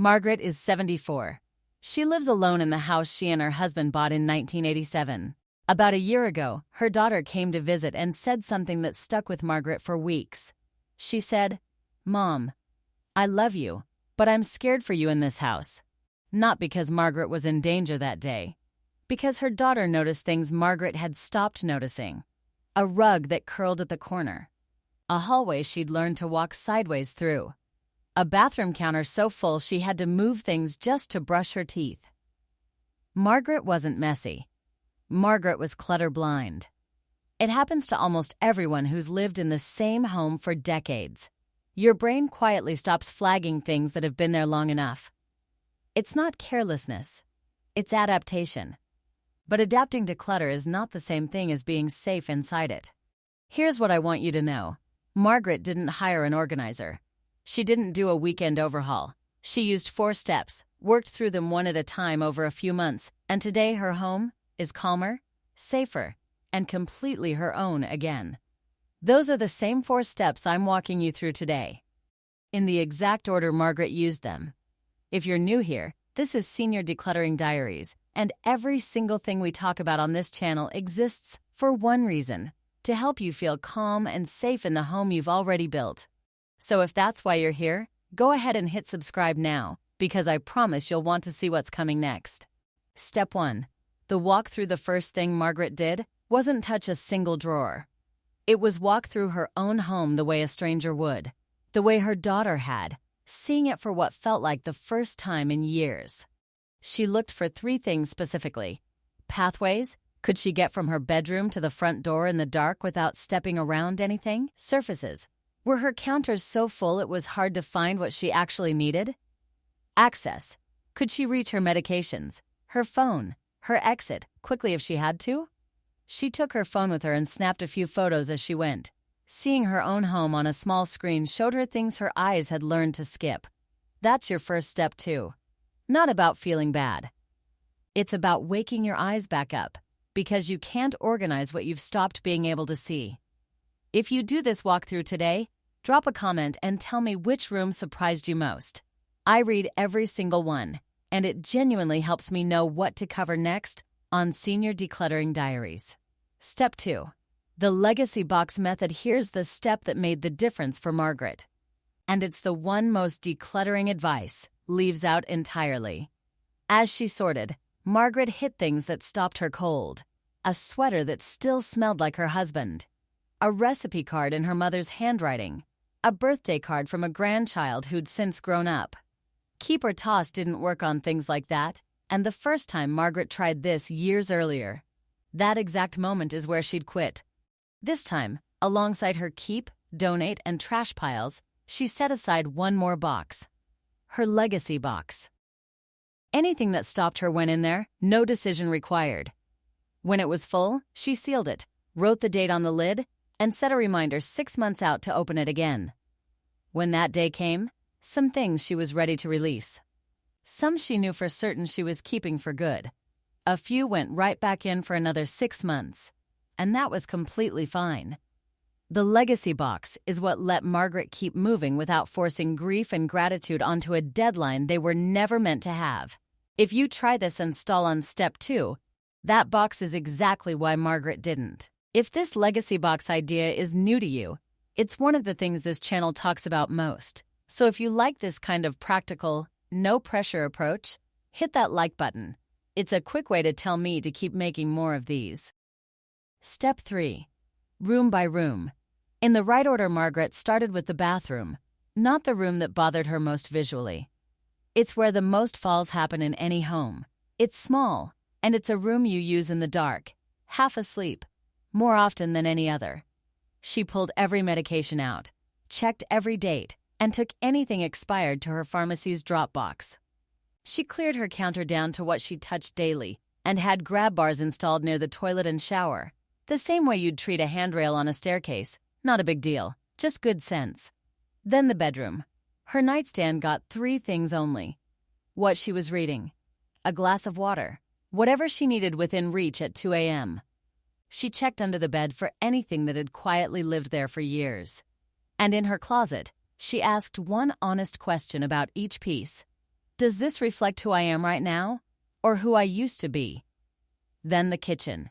Margaret is 74. She lives alone in the house she and her husband bought in 1987. About a year ago, her daughter came to visit and said something that stuck with Margaret for weeks. She said, "Mom, I love you, but I'm scared for you in this house." Not because Margaret was in danger that day, because her daughter noticed things Margaret had stopped noticing. A rug that curled at the corner. A hallway she'd learned to walk sideways through. A bathroom counter so full she had to move things just to brush her teeth. Margaret wasn't messy. Margaret was clutter blind. It happens to almost everyone who's lived in the same home for decades. Your brain quietly stops flagging things that have been there long enough. It's not carelessness. It's adaptation. But adapting to clutter is not the same thing as being safe inside it. Here's what I want you to know. Margaret didn't hire an organizer. She didn't do a weekend overhaul. She used 4 steps, worked through them one at a time over a few months, and today her home is calmer, safer, and completely her own again. Those are the same 4 steps I'm walking you through today, in the exact order Margaret used them. If you're new here, this is Senior Decluttering Diaries, and every single thing we talk about on this channel exists for one reason: to help you feel calm and safe in the home you've already built. So if that's why you're here, go ahead and hit subscribe now, because I promise you'll want to see what's coming next. Step 1. The walk through. The first thing Margaret did wasn't touch a single drawer. It was walk through her own home the way a stranger would, the way her daughter had, seeing it for what felt like the first time in years. She looked for 3 things specifically. Pathways. Could she get from her bedroom to the front door in the dark without stepping around anything? Surfaces. Were her counters so full it was hard to find what she actually needed? Access. Could she reach her medications, her phone, her exit, quickly if she had to? She took her phone with her and snapped a few photos as she went. Seeing her own home on a small screen showed her things her eyes had learned to skip. That's your first step too. Not about feeling bad. It's about waking your eyes back up, because you can't organize what you've stopped being able to see. If you do this walkthrough today, drop a comment and tell me which room surprised you most. I read every single one, and it genuinely helps me know what to cover next on Senior Decluttering Diaries. Step 2. The legacy box method. Here's the step that made the difference for Margaret. And it's the one most decluttering advice leaves out entirely. As she sorted, Margaret hit things that stopped her cold. A sweater that still smelled like her husband. A recipe card in her mother's handwriting. A birthday card from a grandchild who'd since grown up. Keep or toss didn't work on things like that, and the first time Margaret tried this years earlier. That exact moment is where she'd quit. This time, alongside her keep, donate, and trash piles, she set aside one more box. Her legacy box. Anything that stopped her went in there, no decision required. When it was full, she sealed it, wrote the date on the lid, and set a reminder 6 months out to open it again. When that day came, some things she was ready to release. Some she knew for certain she was keeping for good. A few went right back in for another 6 months, and that was completely fine. The legacy box is what let Margaret keep moving without forcing grief and gratitude onto a deadline they were never meant to have. If you try this and stall on step 2, that box is exactly why Margaret didn't. If this legacy box idea is new to you, it's one of the things this channel talks about most. So if you like this kind of practical, no-pressure approach, hit that like button. It's a quick way to tell me to keep making more of these. Step 3. Room by room. In the right order, Margaret started with the bathroom, not the room that bothered her most visually. It's where the most falls happen in any home. It's small, and it's a room you use in the dark, half asleep, more often than any other. She pulled every medication out, checked every date, and took anything expired to her pharmacy's drop box. She cleared her counter down to what she touched daily and had grab bars installed near the toilet and shower. The same way you'd treat a handrail on a staircase. Not a big deal, just good sense. Then the bedroom. Her nightstand got 3 things only. What she was reading. A glass of water. Whatever she needed within reach at 2 a.m. She checked under the bed for anything that had quietly lived there for years. And in her closet, she asked one honest question about each piece. Does this reflect who I am right now, or who I used to be? Then the kitchen.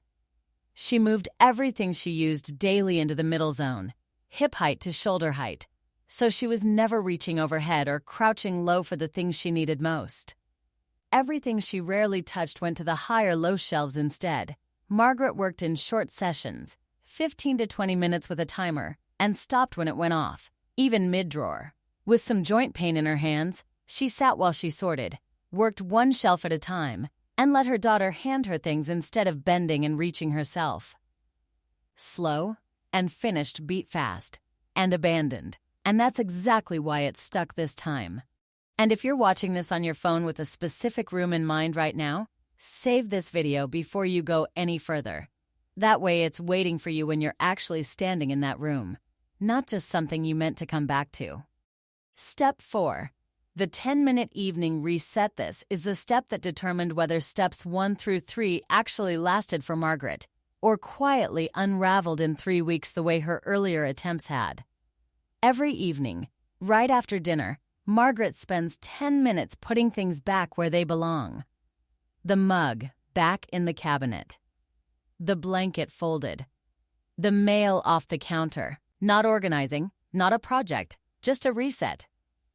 She moved everything she used daily into the middle zone, hip height to shoulder height, so she was never reaching overhead or crouching low for the things she needed most. Everything she rarely touched went to the high or low shelves instead. Margaret worked in short sessions, 15 to 20 minutes with a timer, and stopped when it went off, even mid-drawer. With some joint pain in her hands, she sat while she sorted, worked one shelf at a time, and let her daughter hand her things instead of bending and reaching herself. Slow and finished beat fast, and abandoned, and that's exactly why it stuck this time. And if you're watching this on your phone with a specific room in mind right now, save this video before you go any further. That way it's waiting for you when you're actually standing in that room, not just something you meant to come back to. Step 4. The 10-minute evening reset. This is the step that determined whether steps 1 through 3 actually lasted for Margaret, or quietly unraveled in 3 weeks the way her earlier attempts had. Every evening, right after dinner, Margaret spends 10 minutes putting things back where they belong. The mug back in the cabinet. The blanket folded. The mail off the counter. Not organizing, not a project, just a reset.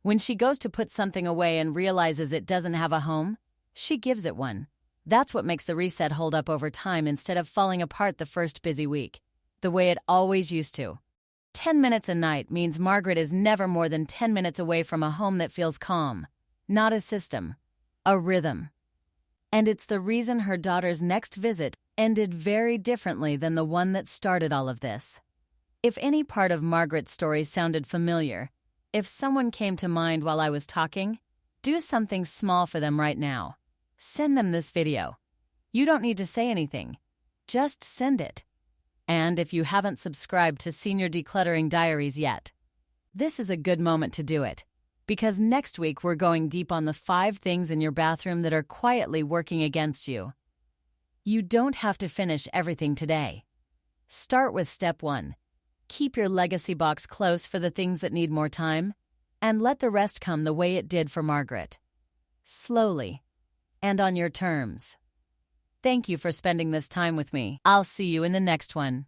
When she goes to put something away and realizes it doesn't have a home, she gives it one. That's what makes the reset hold up over time instead of falling apart the first busy week, the way it always used to. 10 minutes a night means Margaret is never more than 10 minutes away from a home that feels calm, not a system, a rhythm. And it's the reason her daughter's next visit ended very differently than the one that started all of this. If any part of Margaret's story sounded familiar, if someone came to mind while I was talking, do something small for them right now. Send them this video. You don't need to say anything. Just send it. And if you haven't subscribed to Senior Decluttering Diaries yet, this is a good moment to do it, because next week we're going deep on the 5 things in your bathroom that are quietly working against you. You don't have to finish everything today. Start with step 1. Keep your legacy box close for the things that need more time, and let the rest come the way it did for Margaret. Slowly, and on your terms. Thank you for spending this time with me. I'll see you in the next one.